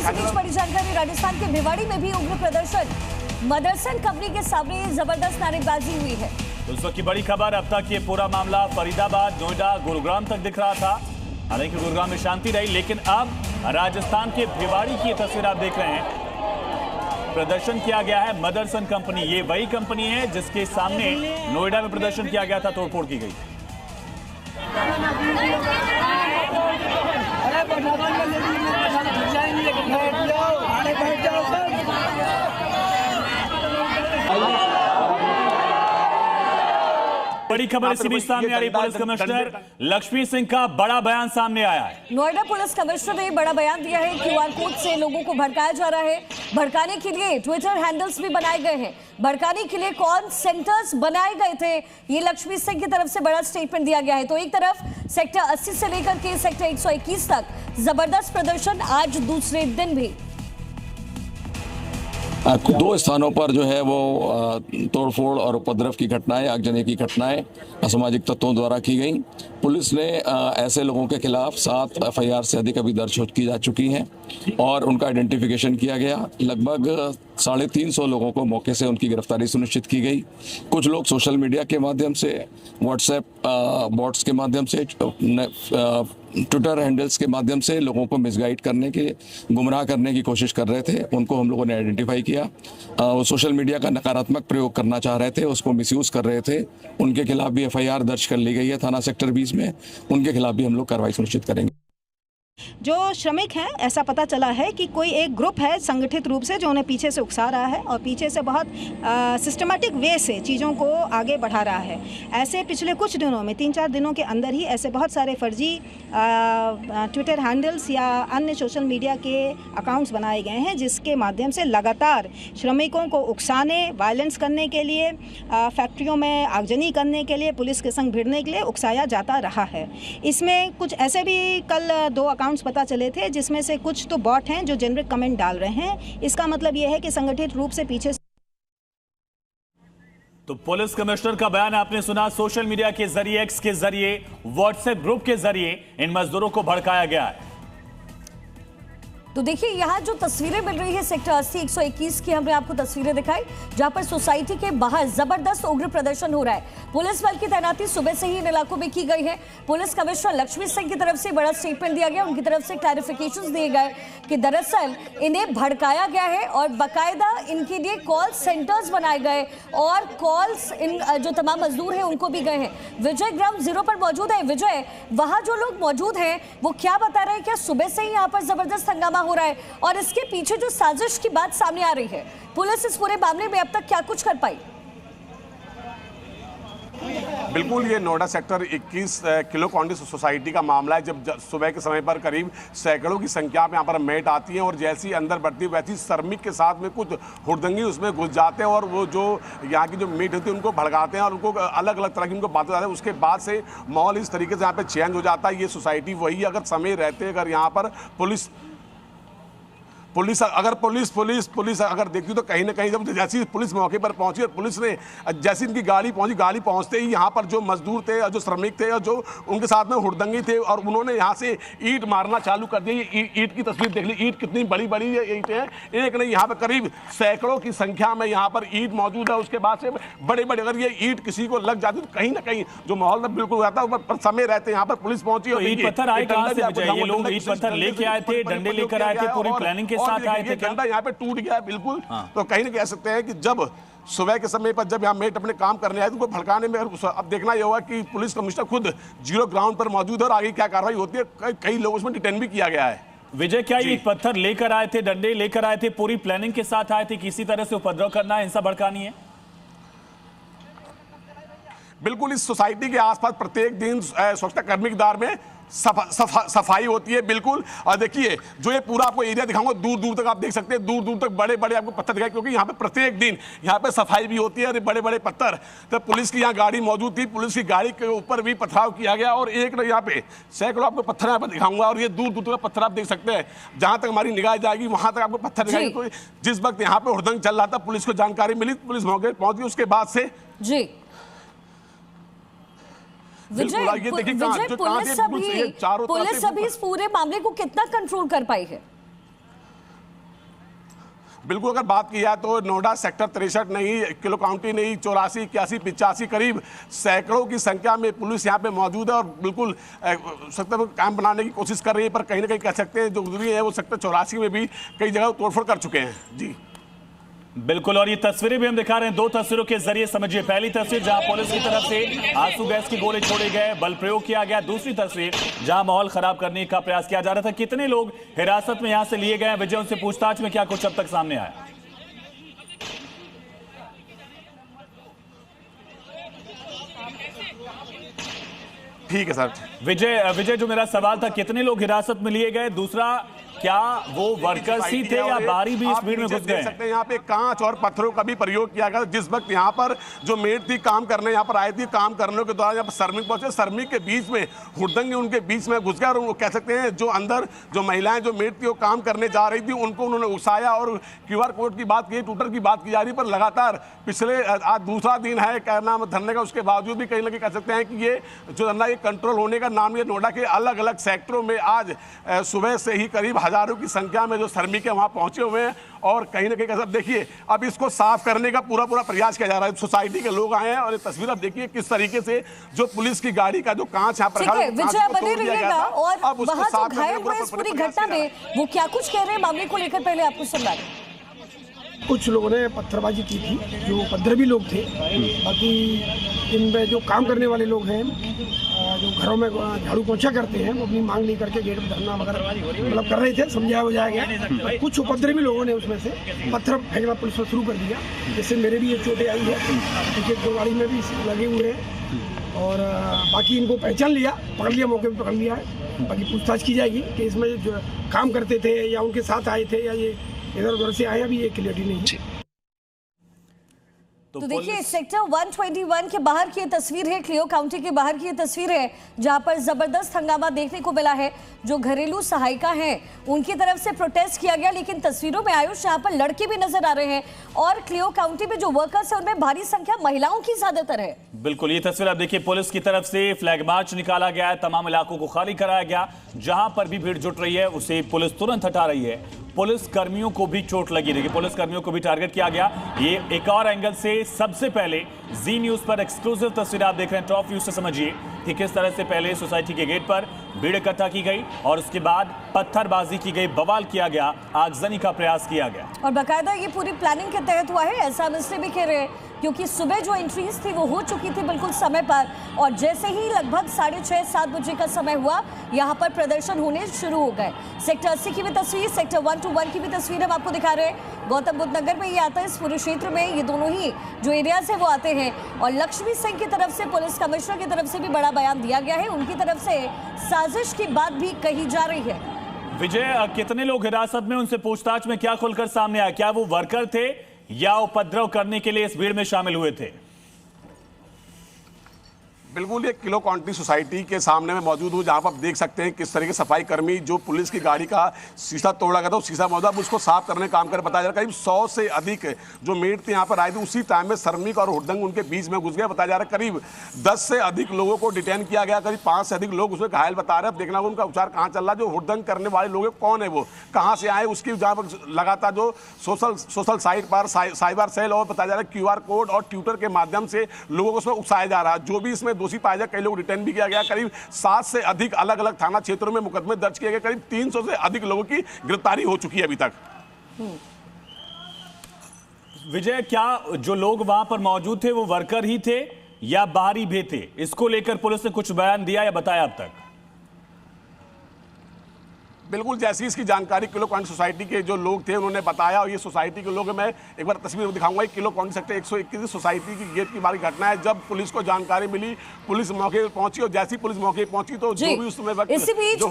इसी बीच बड़ी जानकारी, राजस्थान के भिवाड़ी में भी उग्र प्रदर्शन, मदरसन कंपनी के सामने जबरदस्त नारेबाजी हुई है। उस वक्त की बड़ी खबर, अब तक ये पूरा मामला फरीदाबाद, नोएडा, गुरुग्राम तक दिख रहा था। हालांकि गुरुग्राम में शांति रही, लेकिन अब राजस्थान के भिवाड़ी की तस्वीर आप देख रहे हैं। प्रदर्शन किया गया है मदरसन कंपनी, ये वही कंपनी है जिसके सामने नोएडा में प्रदर्शन किया गया था, तोड़फोड़ की गई। बड़ी खबर इसी बीच सामने आ रही, पुलिस कमिश्नर लक्ष्मी सिंह का बड़ा बयान सामने आया है। नोएडा पुलिस कमिश्नर ने बड़ा बयान दिया है। क्यूआर कोड से लोगों को भड़काया जा रहा है। भड़काने के लिए ट्विटर हैंडल्स भी बनाए गए हैं। भड़काने के लिए कॉल सेंटर्स बनाए गए थे। ये लक्ष्मी सिंह की तरफ से बड़ा स्टेटमेंट दिया गया है। तो एक तरफ सेक्टर 80 से लेकर के सेक्टर 121 तक जबरदस्त प्रदर्शन, आज दूसरे दिन भी दो स्थानों पर जो है वो तोड़फोड़ और उपद्रव की घटनाएं, आगजनी की घटनाएं असामाजिक तत्वों द्वारा की गई। पुलिस ने ऐसे लोगों के खिलाफ 7 FIR से अधिक अभी दर्ज की जा चुकी हैं और उनका आइडेंटिफिकेशन किया गया। लगभग 350 लोगों को मौके से उनकी गिरफ्तारी सुनिश्चित की गई। कुछ लोग सोशल मीडिया के माध्यम से, व्हाट्सएप बॉट्स के माध्यम से, ट्विटर हैंडल्स के माध्यम से लोगों को मिसगाइड करने के, गुमराह करने की कोशिश कर रहे थे। उनको हम लोगों ने आइडेंटिफाई किया। वो सोशल मीडिया का नकारात्मक प्रयोग करना चाह रहे थे, उसको मिसयूज कर रहे थे। उनके खिलाफ भी FIR दर्ज कर ली गई है थाना सेक्टर 20 में। उनके खिलाफ भी हम लोग कार्रवाई सुनिश्चित करेंगे। जो श्रमिक हैं, ऐसा पता चला है कि कोई एक ग्रुप है संगठित रूप से जो उन्हें पीछे से उकसा रहा है और पीछे से बहुत सिस्टमैटिक वे से चीज़ों को आगे बढ़ा रहा है। ऐसे पिछले कुछ दिनों में, 3-4 दिनों के अंदर ही ऐसे बहुत सारे फर्जी ट्विटर हैंडल्स या अन्य सोशल मीडिया के अकाउंट्स बनाए गए हैं, जिसके माध्यम से लगातार श्रमिकों को उकसाने, वायलेंस करने के लिए, फैक्ट्रियों में आगजनी करने के लिए, पुलिस के संग भिड़ने के लिए उकसाया जाता रहा है। इसमें कुछ ऐसे भी कल 2 अकाउंट्स पता चले थे, जिसमें से कुछ तो बॉट हैं जो जेनरिक कमेंट डाल रहे हैं। इसका मतलब यह है कि संगठित रूप से पीछे। तो पुलिस कमिश्नर का बयान आपने सुना। सोशल मीडिया के जरिए, एक्स के जरिए, व्हाट्सएप ग्रुप के जरिए इन मजदूरों को भड़काया गया है। तो देखिए यहाँ जो तस्वीरें मिल रही है सेक्टर 80, 121 की हमने आपको तस्वीरें दिखाई, जहां पर सोसाइटी के बाहर जबरदस्त उग्र प्रदर्शन हो रहा है। पुलिस बल की तैनाती सुबह से ही इन इलाकों में की गई है। पुलिस कमिश्नर लक्ष्मी सिंह की तरफ से बड़ा स्टेटमेंट दिया गया। उनकी तरफ से क्लैरिफिकेशंस दिए गए कि दरअसल इन्हें भड़काया गया है और बाकायदा इनके लिए कॉल सेंटर्स बनाए गए और कॉल्स इन जो तमाम मजदूर हैं उनको भी गए हैं। विजय ग्राउंड जीरो पर मौजूद है। विजय, वहां जो लोग मौजूद हैं वो क्या बता रहे हैं? क्या सुबह से ही यहाँ पर जबरदस्त हंगामा हो रहा है और इसके पीछे जो साजिश की बात सामने आ रही है, पुलिस इस पूरे मामले में अब तक क्या कुछ कर पाई? बिल्कुल, ये Noida sector 21 kilo candy society का मामला है। जब सुबह के समय पर करीब सैकड़ों की संख्या में यहाँ पर मेट आती है और जैसी अंदर बढ़ती है वैसी श्रमिक के साथ में कुछ हुड़दंगी उसमें घुस जाते हैं और वो जो यहाँ की जो मीट होती है उनको भड़काते हैं और उनको अलग अलग तरह की उनको बातें बताते हैं। उसके बाद से माहौल इस तरीके से यहाँ पर चेंज हो जाता है। ये सोसाइटी वही, अगर समय रहते अगर यहाँ पर पुलिस अगर देखती तो कहीं ना कहीं जब जैसी पुलिस मौके पर पहुंची और पुलिस ने जैसी इनकी गाड़ी पहुंची, गाड़ी पहुंचते ही यहाँ पर जो मजदूर थे और जो श्रमिक थे और जो उनके साथ में हुड़दंगी थे और उन्होंने यहाँ से ईंट मारना चालू कर दिया। ईंट की तस्वीर देख ली, ईंट कितनी बड़ी बड़ी ईंटें हैं। एक नहीं, यहाँ पर करीब सैकड़ों की संख्या में यहाँ पर ईंट मौजूद है। उसके बाद से बड़े बड़े अगर ये ईंट किसी को लग जाती तो कहीं ना कहीं जो माहौल में बिल्कुल रहता है, पर समय रहते यहाँ पर पुलिस पहुंची और ईंट पत्थर आए कहां से? ये लोग ईंट पत्थर लेके आए थे, डंडे लेकर आए थे, पूरी प्लानिंग के साथ आए थे क्या? यहाँ पे टूट गया है बिल्कुल। तो कहीं ना कह सकते हैं कि जब सुबह के समय पर जब यहाँ मेट अपने काम करने आए तो उनको भड़काने में अब देखना यह होगा कि पुलिस कमिश्नर खुद जीरो ग्राउंड पर मौजूद है और आगे क्या कार्रवाई होती है। कई लोगों उसमें डिटेन भी किया गया है। विजय, क्या ये पत्थर लेकर आए थे, डंडे लेकर आए थे, पूरी प्लानिंग के साथ आए थे, किसी तरह से उपद्रव करना है, हिंसा भड़कानी है? बिल्कुल, इस सोसाइटी के आसपास प्रत्येक दिन स्वच्छता कर्मी की दार में सफाई होती है। बिल्कुल, और देखिए जो ये पूरा आपको एरिया दिखाऊंगा, दूर दूर तक आप देख सकते हैं, दूर दूर तक बड़े बड़े आपको पत्थर दिखाए, क्योंकि यहाँ पे प्रत्येक दिन यहाँ पे सफाई भी होती है और बड़े बड़े पत्थर। तो पुलिस की यहाँ गाड़ी मौजूद थी, पुलिस की गाड़ी के ऊपर भी पथराव किया गया और एक यहाँ पे सैकड़ों आपको पत्थर यहाँ पर दिखाऊंगा और ये दूर दूर तक पत्थर आप देख सकते हैं। जहाँ तक हमारी निगाह जाएगी वहां तक आपको पत्थर दिखाएंगे। तो जिस वक्त यहाँ पे हुड़दंग चल रहा था, पुलिस को जानकारी मिली, पुलिस मौके पहुंच गई। उसके बाद से विजय, पुलिस अभी इस पूरे मामले को कितना कंट्रोल कर पाई है? बिल्कुल अगर बात की जाए तो नोएडा सेक्टर 63 नहीं, किलो काउंटी नहीं, 84, 81, 85 करीब सैकड़ों की संख्या में पुलिस यहाँ पे मौजूद है और बिल्कुल सेक्टर कैंप बनाने की कोशिश कर रही है। पर कहीं ना कहीं कह सकते हैं जो गुजरी है वो सेक्टर 84 में भी कई जगह तोड़फोड़ कर चुके हैं। जी बिल्कुल, और ये तस्वीरें भी हम दिखा रहे हैं, दो तस्वीरों के जरिए समझिए। पहली तस्वीर जहां पुलिस की तरफ से आंसू गैस के गोले छोड़े गए, बल प्रयोग किया गया। दूसरी तस्वीर जहां माहौल खराब करने का प्रयास किया जा रहा था। कितने लोग हिरासत में यहां से लिए गए, विजय उनसे पूछताछ में क्या कुछ अब तक सामने आया? ठीक है सर। विजय जो मेरा सवाल था, कितने लोग हिरासत में लिए गए? दूसरा, क्या वो वर्कर्स ही थे या बाहरी भी इस भीड़ में घुस गए? सकते हैं यहाँ पे कांच और पत्थरों का भी प्रयोग किया गया। जिस वक्त यहाँ पर जो मेड थी काम करने यहाँ पर आई थी, काम करने के दौरान यहाँ पर श्रमिक पहुंचे, श्रमिक के बीच में हुड़दंग उनके बीच में घुस गया और वो कह सकते हैं जो अंदर जो महिलाएं जो मेड थी वो काम करने जा रही थी उनको उन्होंने उकसाया और QR कोड की बात की, ट्विटर की बात की जा रही। पर लगातार पिछले आज दूसरा दिन है क्या नाम धरने का, उसके बावजूद भी कहीं ना कहीं कह सकते हैं कि ये जो धरना ये कंट्रोल होने का नाम ये नोएडा के अलग अलग सेक्टरों में आज सुबह से ही करीब हजारों की संख्या में जो श्रमिक है वहां पहुंचे हुए हैं और कहीं ना कहीं कैसा देखिए अब इसको साफ करने का पूरा प्रयास किया जा रहा है। सोसाइटी के लोग आए हैं और ये तस्वीर अब देखिए किस तरीके से जो पुलिस की गाड़ी का जो कांच यहाँ पर विजय बने रहिएगा। और वहां जो घायल हुए इस पूरी घटना में वो क्या कुछ कह रहे हैं मामले को लेकर, पहले आपको सुना दें। कुछ लोगों ने पत्थरबाजी की थी, जो उपद्रवी लोग थे। बाकी इनमें जो काम करने वाले लोग हैं, जो घरों में झाड़ू पोंछा करते हैं, वो अपनी मांग नहीं करके गेट पर धरना वगैरह मतलब कर रहे थे, समझाया बुझाया गया। कुछ उपद्रवी लोगों ने उसमें से पत्थर फेंकना पुलिस पर शुरू कर दिया, जिससे मेरे भी ये चोटें आई है, क्योंकि दो गाड़ी में भी लगे हुए हैं। और बाकी इनको पहचान लिया, पकड़ लिया, मौके पर पकड़ लिया है। बाकी पूछताछ की जाएगी कि इसमें जो काम करते थे या उनके साथ आए थे या ये इधर उधर से आया, भी ये क्लियरिटी नहीं है। तो देखिए सेक्टर 121 के बाहर की ये तस्वीर है, क्लियो काउंटी के बाहर की ये तस्वीर है, जहां पर जबरदस्त हंगामा देखने को मिला है। जो घरेलू सहायिका हैं उनकी तरफ से प्रोटेस्ट किया गया, लेकिन तस्वीरों में आयुष यहाँ पर लड़के भी नजर आ रहे हैं और क्लियो काउंटी में जो वर्कर्स है उनमें भारी संख्या महिलाओं की ज्यादातर है। बिल्कुल, ये तस्वीर आप देखिए, पुलिस की तरफ से फ्लैग मार्च निकाला गया है, तमाम इलाकों को खाली कराया गया। जहां पर भी भीड़ जुट रही है उसे पुलिस तुरंत हटा रही है। पुलिस कर्मियों को भी चोट लगी, देखिए पुलिस कर्मियों को भी टारगेट किया गया। ये एक और एंगल से सबसे पहले जी न्यूज पर एक्सक्लूसिव तस्वीर आप देख रहे हैं, टॉप व्यू से समझिए कि किस तरह से पहले सोसाइटी के गेट पर भीड़ इकट्ठा की गई और उसके बाद पत्थरबाजी की गई, बवाल किया गया, आगजनी का प्रयास किया गया। और बाकायदा ये पूरी प्लानिंग के तहत हुआ है, ऐसा हम इसलिए भी कह रहे हैं क्योंकि सुबह जो एंट्रीज थी वो हो चुकी थी बिल्कुल समय पर, और जैसे ही लगभग 6:30-7 बजे का समय हुआ यहाँ पर प्रदर्शन होने शुरू हो गए। सेक्टर 80 की भी तस्वीर, सेक्टर 121 की भी तस्वीर हम आपको दिखा रहे हैं। गौतम बुद्ध नगर में ये आता है, इस पूरे क्षेत्र में ये दोनों ही जो एरियाज है वो आते हैं। और लक्ष्मी सिंह की तरफ से, पुलिस कमिश्नर की तरफ से भी बड़ा बयान दिया गया है, उनकी तरफ से साजिश की बात भी कही जा रही है। विजय, कितने लोग हिरासत में, उनसे पूछताछ में क्या खुलकर सामने आया? क्या वो वर्कर थे या उपद्रव करने के लिए इस भीड़ में शामिल हुए थे? बिल्कुल, ये किलो काउंटी सोसाइटी के सामने में मौजूद हूँ, जहाँ पर आप देख सकते हैं किस तरह के सफाई कर्मी जो पुलिस की गाड़ी का शीशा तोड़ा गया था, उस शीशा मौजूद उसको साफ करने का काम कर बताया जा रहा है। करीब 100 से अधिक जो मेड थे यहाँ पर आए थे, उसी टाइम में श्रमिक और हुड़दंग उनके बीच में घुस गया बताया जा रहा है। करीब 10 से अधिक लोगों को डिटेन किया गया, करीब 5 से अधिक लोग उसमें घायल बता रहे हैं। अब देखना होगा उनका उपचार कहाँ चल रहा है। जो हुड़दंग करने वाले लोग हैं कौन है, वो कहाँ से आए, उसकी जहाँ पर लगातार जो सोशल साइट पर साइबर सेल और बताया जा रहा है QR कोड और ट्विटर के माध्यम से लोगों को उसमें उकसाया जा रहा है। जो भी इसमें दोषी पाया जाए, कई लोग रिटर्न भी किया गया। करीब 7 से अधिक अलग अलग थाना क्षेत्रों में मुकदमे दर्ज किए गए। करीब 300 से अधिक लोगों की गिरफ्तारी हो चुकी है अभी तक। विजय, क्या जो लोग वहां पर मौजूद थे वो वर्कर ही थे या बाहरी भी थे? इसको लेकर पुलिस ने कुछ बयान दिया या बताया अब तक? बिल्कुल, जैसी इसकी जानकारी किलो काउंटी सोसाइटी के जो लोग थे उन्होंने बताया, और ये सोसाइटी के लोग, मैं एक बार तस्वीर दिखाऊंगा। किलो काउंटी सेक्टर 121 सोसाइटी की गेट की बारी घटना है। जब पुलिस को जानकारी मिली, पुलिस मौके पर पहुंची और जैसी पुलिस मौके पर पहुंची तो जो भी उस समय इसी बीच